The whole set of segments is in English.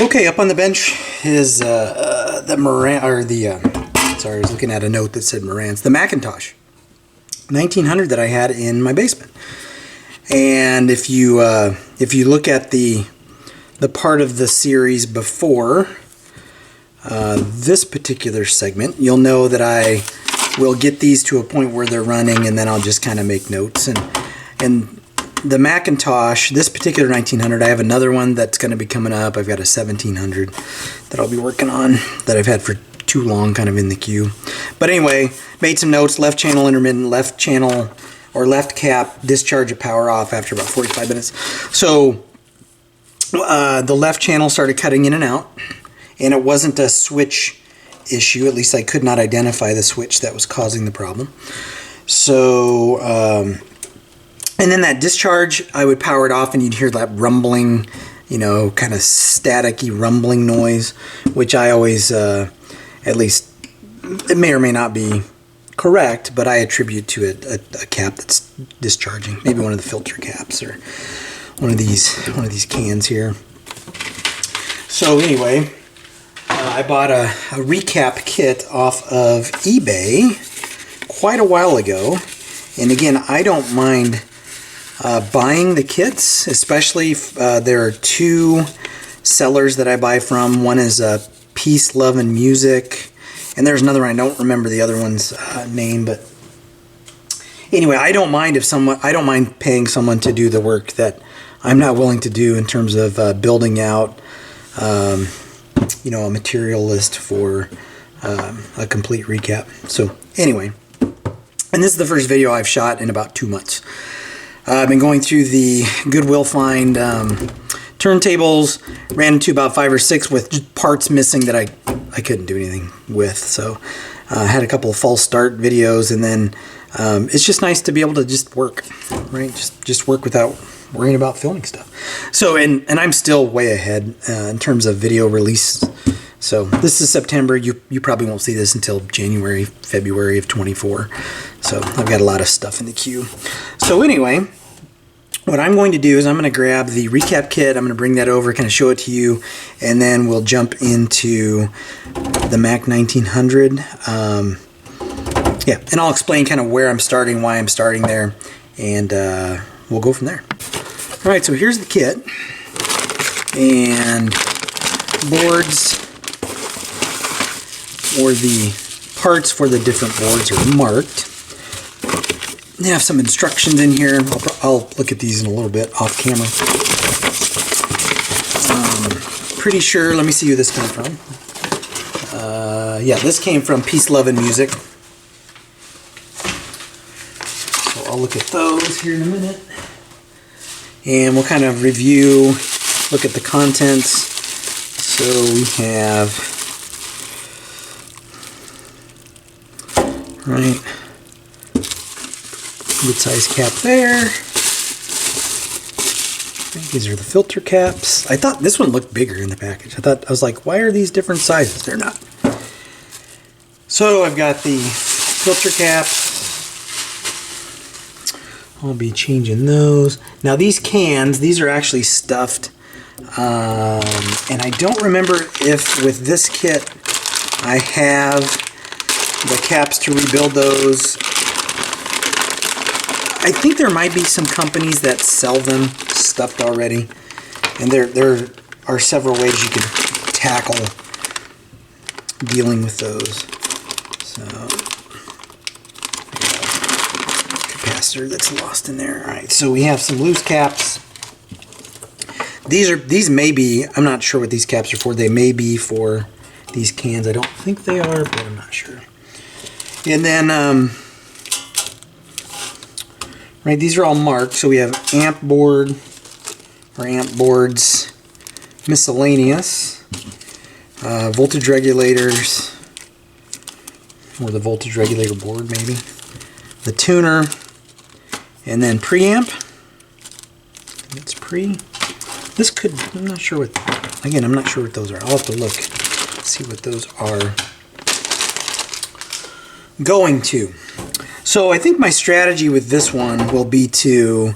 Okay, up on the bench is the Moran, or the, sorry, I was looking at a note that said Moran's, the McIntosh 1900 that I had in my basement. And if you look at the part of the series before this particular segment, you'll know that I will get these to a point where they're running, and then I'll just kind of make notes. And the McIntosh, this particular 1900, I have another one that's going to be coming up. I've got a 1700 that I'll be working on that I've had for too long, kind of in the queue. But anyway, made some notes. Left channel intermittent, left channel or left cap discharge of power off after about 45 minutes. So the left channel started cutting in and out, and it wasn't a switch issue. At least I could not identify the switch that was causing the problem. So and then that discharge, I would power it off and you'd hear that rumbling, you know, kind of staticky rumbling noise, which I always, at least, it may or may not be correct, but I attribute to a cap that's discharging. Maybe one of the filter caps or one of these cans here. So anyway, I bought a recap kit off of eBay quite a while ago. And again, I don't mind buying the kits, especially if there are two sellers that I buy from. One is Peace, Love, and Music, and there's another one, I don't remember the other one's name, but anyway, I don't mind paying someone to do the work that I'm not willing to do in terms of building out you know, a material list for a complete recap. So anyway, and this is the first video I've shot in about 2 months. I've been going through the Goodwill find turntables, ran into about 5 or 6 with just parts missing that I couldn't do anything with. So I had a couple of false start videos, and then it's just nice to be able to just work, right? Just work without worrying about filming stuff. So, and I'm still way ahead in terms of video release. So this is September. You probably won't see this until January, February of 24. So I've got a lot of stuff in the queue. So anyway, what I'm going to do is I'm going to grab the recap kit. I'm going to bring that over, kind of show it to you, and then we'll jump into the Mac 1900. Yeah, and I'll explain kind of where I'm starting, why I'm starting there, and we'll go from there. All right, so here's the kit, and boards, or the parts for the different boards are marked. They have some instructions in here. I'll look at these in a little bit off camera. Pretty sure, let me see who this came from. Yeah, this came from Peace, Love, and Music. So I'll look at those here in a minute. And we'll kind of review, look at the contents. So we have, right, good size cap there. These are the filter caps. I thought this one looked bigger in the package. I was like, why are these different sizes? They're not. So I've got the filter caps. I'll be changing those. Now these cans, these are actually stuffed. And I don't remember if with this kit I have the caps to rebuild those. I think there might be some companies that sell them stuffed already, and there are several ways you can tackle dealing with those. So, capacitor that's lost in there. All right, so we have some loose caps. These may be, I'm not sure what these caps are for. They may be for these cans. I don't think they are, but I'm not sure. And then right, these are all marked. So we have amp board, or amp boards, miscellaneous, voltage regulators, or the voltage regulator board maybe, the tuner, and then preamp. It's pre. This could, I'm not sure what, again, I'm not sure what those are. I'll have to look, see what those are going to. So I think my strategy with this one will be to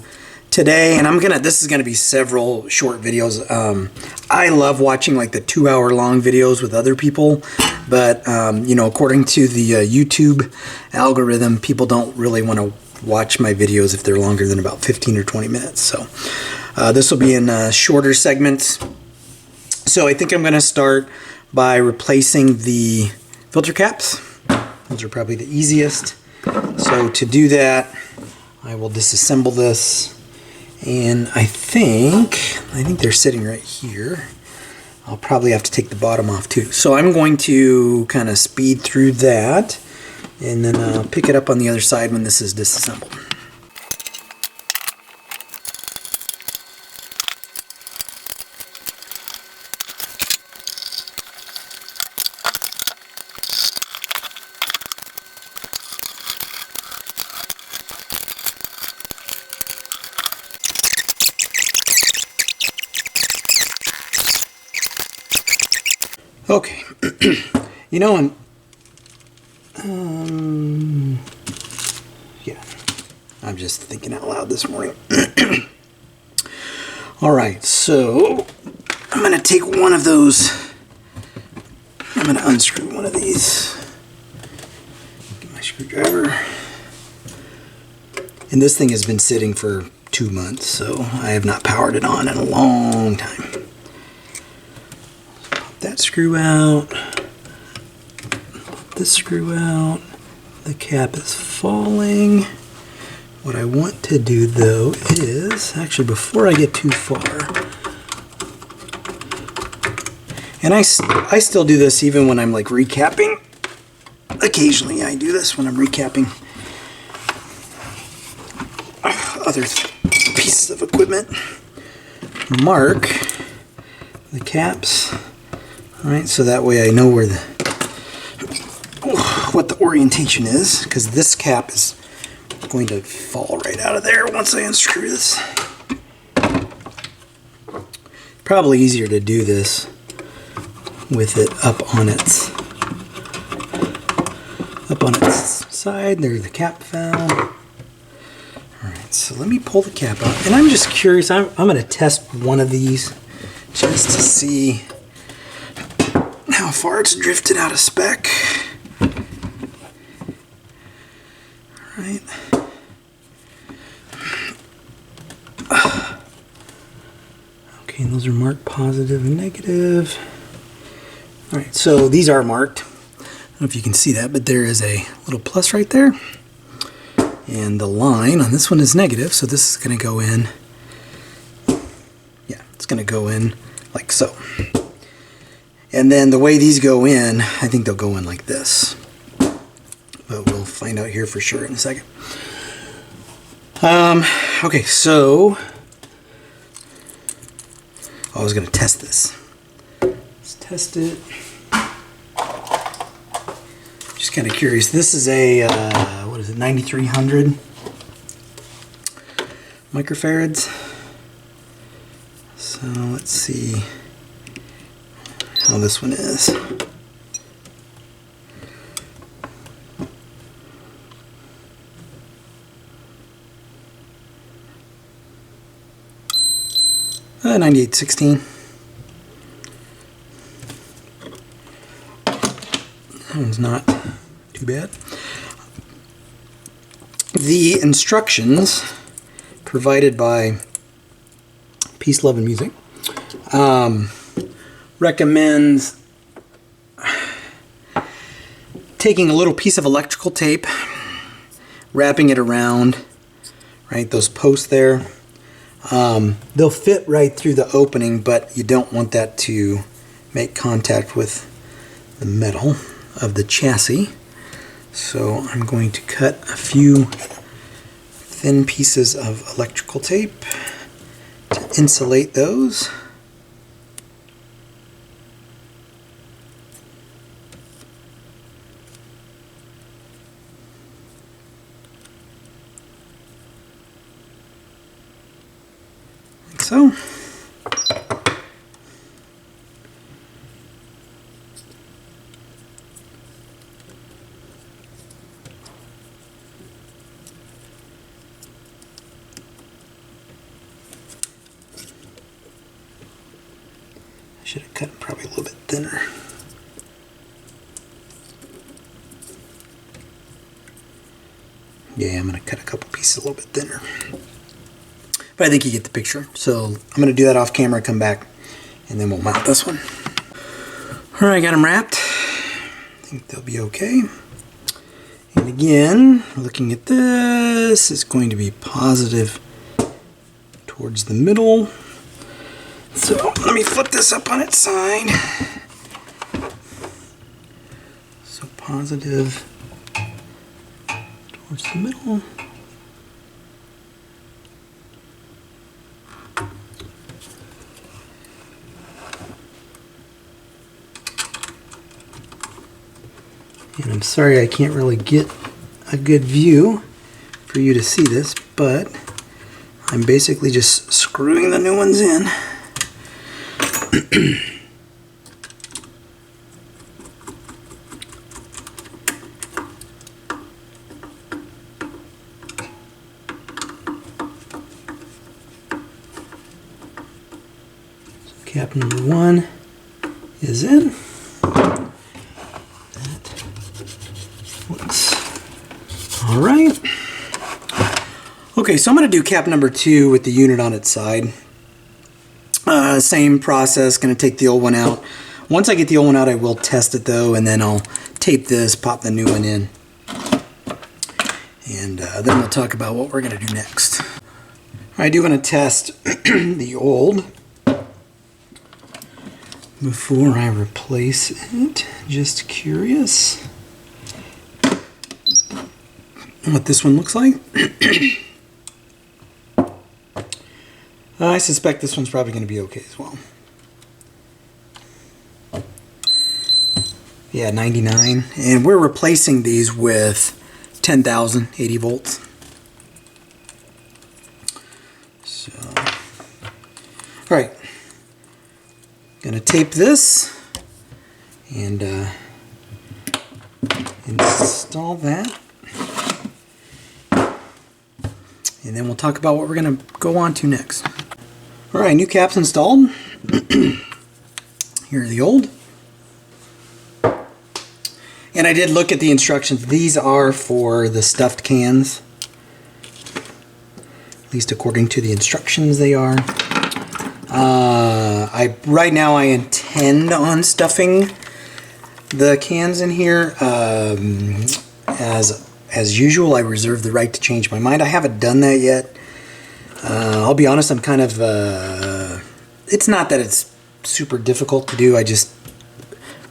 today, and this is gonna be several short videos. I love watching like the 2-hour long videos with other people, but you know, according to the YouTube algorithm, people don't really want to watch my videos if they're longer than about 15 or 20 minutes. So this will be in shorter segments. So I think I'm gonna start by replacing the filter caps. Those are probably the easiest. So to do that, I will disassemble this, and I think they're sitting right here. I'll probably have to take the bottom off too. So I'm going to kind of speed through that, and then I'll pick it up on the other side when this is disassembled. Okay, you know, yeah, I'm just thinking out loud this morning. All right, so I'm gonna take one of those. I'm gonna unscrew one of these. Get my screwdriver. And this thing has been sitting for 2 months, so I have not powered it on in a long time. That screw out, this screw out, the cap is falling. What I want to do though is, actually before I get too far, and I still do this even when I'm like recapping. Occasionally I do this when I'm recapping other pieces of equipment. Mark the caps. Alright, so that way I know where what the orientation is, because this cap is going to fall right out of there once I unscrew this. Probably easier to do this with it up on its side. There's the cap valve. Alright, so let me pull the cap out. And I'm just curious, I'm going to test one of these just to see how far it's drifted out of spec. Alright. Okay, and those are marked positive and negative. Alright, so these are marked. I don't know if you can see that, but there is a little plus right there. And the line on this one is negative, so this is going to go in. Yeah, it's going to go in like so. And then the way these go in, I think they'll go in like this. But we'll find out here for sure in a second. Okay, so I was going to test this. Let's test it. Just kind of curious. This is a, what is it, 9300 microfarads. So let's see how this one is. Uh, 9816. That one's not too bad. The instructions provided by Peace, Love, and Music recommends taking a little piece of electrical tape, wrapping it around, right, those posts there. They'll fit right through the opening, but you don't want that to make contact with the metal of the chassis. So I'm going to cut a few thin pieces of electrical tape to insulate those. Like so. Should have cut it probably a little bit thinner. Yeah, I'm going to cut a couple pieces a little bit thinner. But I think you get the picture. So I'm going to do that off camera, come back, and then we'll mount this one. All right, got them wrapped. I think they'll be okay. And again, looking at this, it's going to be positive towards the middle. So let me flip this up on its side. So positive towards the middle. And I'm sorry I can't really get a good view for you to see this, but I'm basically just screwing the new ones in. So cap number 1 is in. All right. Okay, so I'm going to do cap number 2 with the unit on its side. Same process, going to take the old one out. Once I get the old one out, I will test it though, and then I'll tape this, pop the new one in. And then we'll talk about what we're going to do next. I do want to test the old before I replace it. Just curious what this one looks like. I suspect this one's probably going to be okay as well. Yeah, 99. And we're replacing these with 10,000 80 volts. So, all right. Gonna tape this and install that. And then we'll talk about what we're going to go on to next. All right, new caps installed. Here are the old. And I did look at the instructions. These are for the stuffed cans. At least according to the instructions they are. Right now I intend on stuffing the cans in here. As usual, I reserve the right to change my mind. I haven't done that yet. I'll be honest, I'm kind of... it's not that it's super difficult to do. I just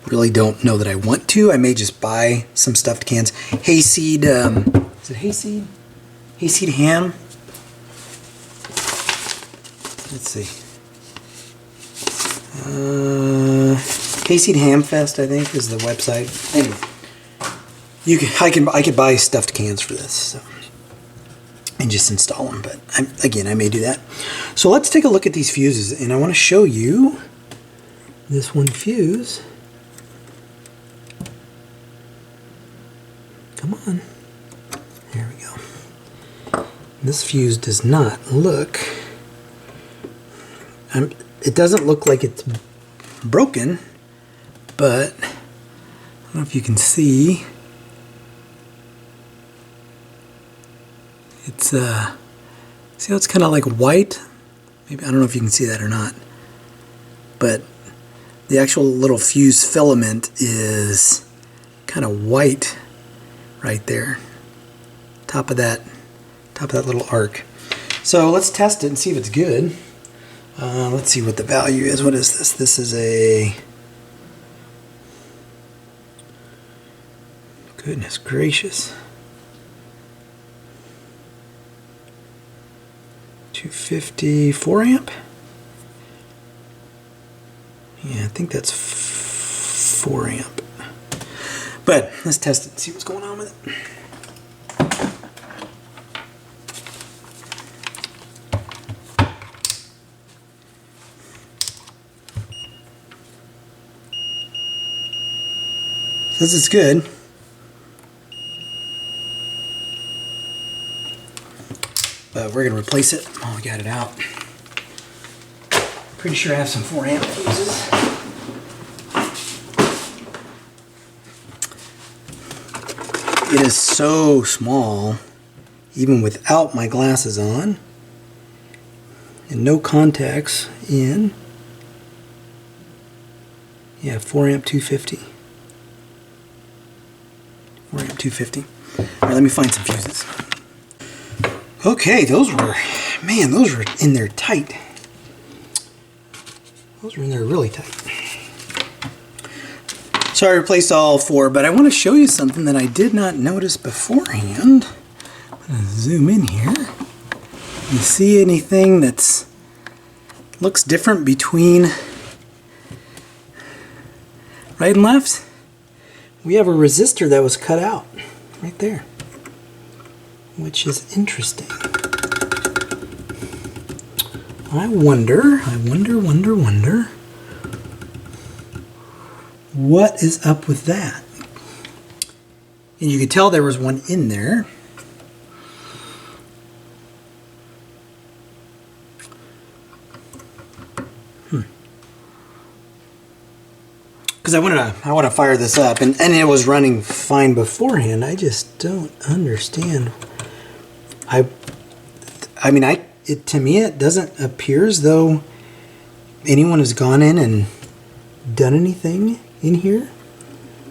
really don't know that I want to. I may just buy some stuffed cans. Hayseed... is it hayseed? Hayseed ham? Let's see. Hayseed Ham Fest, I think, is the website. Anyway. I could buy stuffed cans for this, so, and just install them. But again, I may do that. So let's take a look at these fuses, and I want to show you this one fuse. Come on, there we go. This fuse does not look. It doesn't look like it's broken, but I don't know if you can see. It's see how it's kind of like white? Maybe, I don't know if you can see that or not. But the actual little fuse filament is kind of white right there. Top of that little arc. So let's test it and see if it's good. Let's see what the value is. What is this? This is a... Goodness gracious. 254 amp? Yeah, I think that's 4 amp. But let's test it and see what's going on with it. Says it's good. But we're going to replace it. Oh, we got it out. Pretty sure I have some 4 amp fuses. it is so small, even without my glasses on, and no contacts in. Yeah, 4 amp 250. 4 amp 250. All right, let me find some fuses. Okay, those were in there tight. Those were in there really tight. So I replaced all 4, but I want to show you something that I did not notice beforehand. I'm going to zoom in here. You see anything that's looks different between right and left? We have a resistor that was cut out right there, which is interesting. I wonder what is up with that. And you could tell there was one in there. Because I want to fire this up, and it was running fine beforehand. I just don't understand. To me it doesn't appear as though anyone has gone in and done anything in here.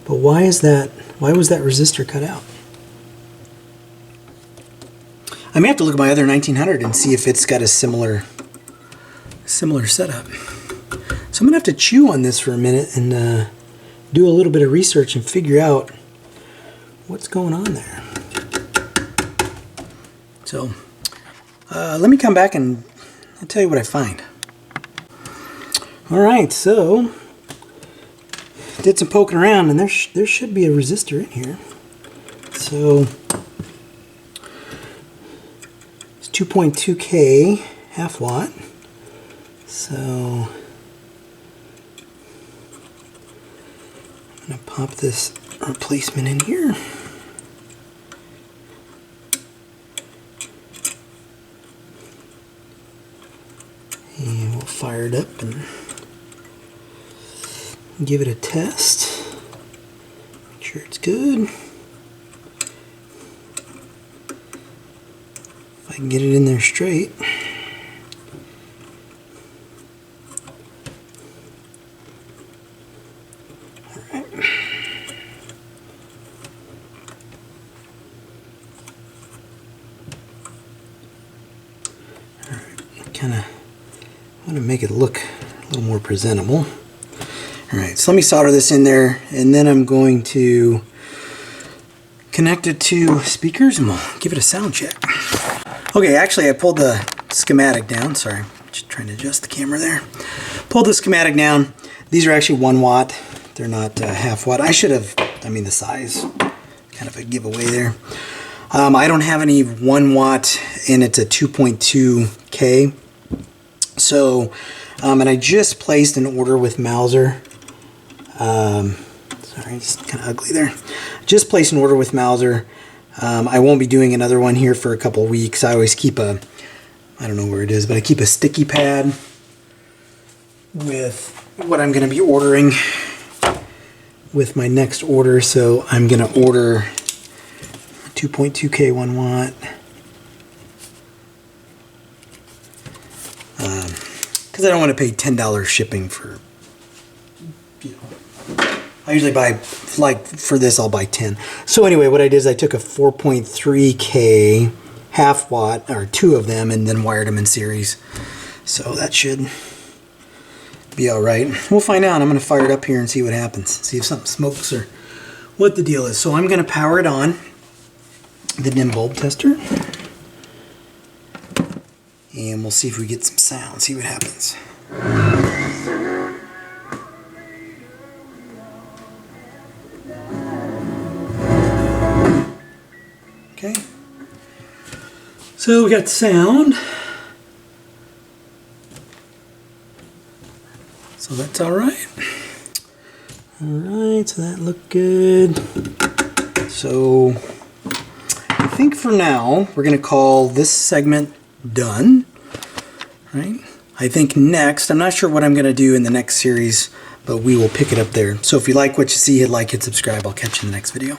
But why is that? Why was that resistor cut out? I may have to look at my other 1900 and see if it's got a similar setup. So I'm gonna have to chew on this for a minute and do a little bit of research and figure out what's going on there. So let me come back and I'll tell you what I find. All right, so did some poking around, and there should be a resistor in here. So it's 2.2K, half watt. So I'm going to pop this replacement in here. And we'll fire it up and give it a test. Make sure it's good. If I can get it in there straight. Kind of want to make it look a little more presentable. Alright, so let me solder this in there, and then I'm going to connect it to speakers and we'll give it a sound check. Okay, actually I pulled the schematic down. Sorry, just trying to adjust the camera there. Pulled the schematic down. These are actually 1 watt. They're not half watt. I should have, the size, kind of a giveaway there. I don't have any 1 watt, and it's a 2.2K. So, and I just placed an order with Mauser. Sorry, just kind of ugly there. Just placed an order with Mauser. I won't be doing another one here for a couple weeks. I always keep I don't know where it is, but I keep a sticky pad with what I'm going to be ordering with my next order. So I'm going to order 2.2K 1 watt. Because I don't want to pay $10 shipping for, I usually buy, like for this I'll buy 10. So anyway, what I did is I took a 4.3K half watt, or 2 of them, and then wired them in series. So that should be alright. We'll find out. I'm going to fire it up here and see what happens. See if something smokes or what the deal is. So I'm going to power it on, the dim bulb tester. And we'll see if we get some sound, see what happens. Okay. So we got sound. So that's all right. All right, so that looked good. So I think for now, we're gonna call this segment done, right? I think next, I'm not sure what I'm going to do in the next series, but we will pick it up there. So if you like what you see, hit like, hit subscribe. I'll catch you in the next video.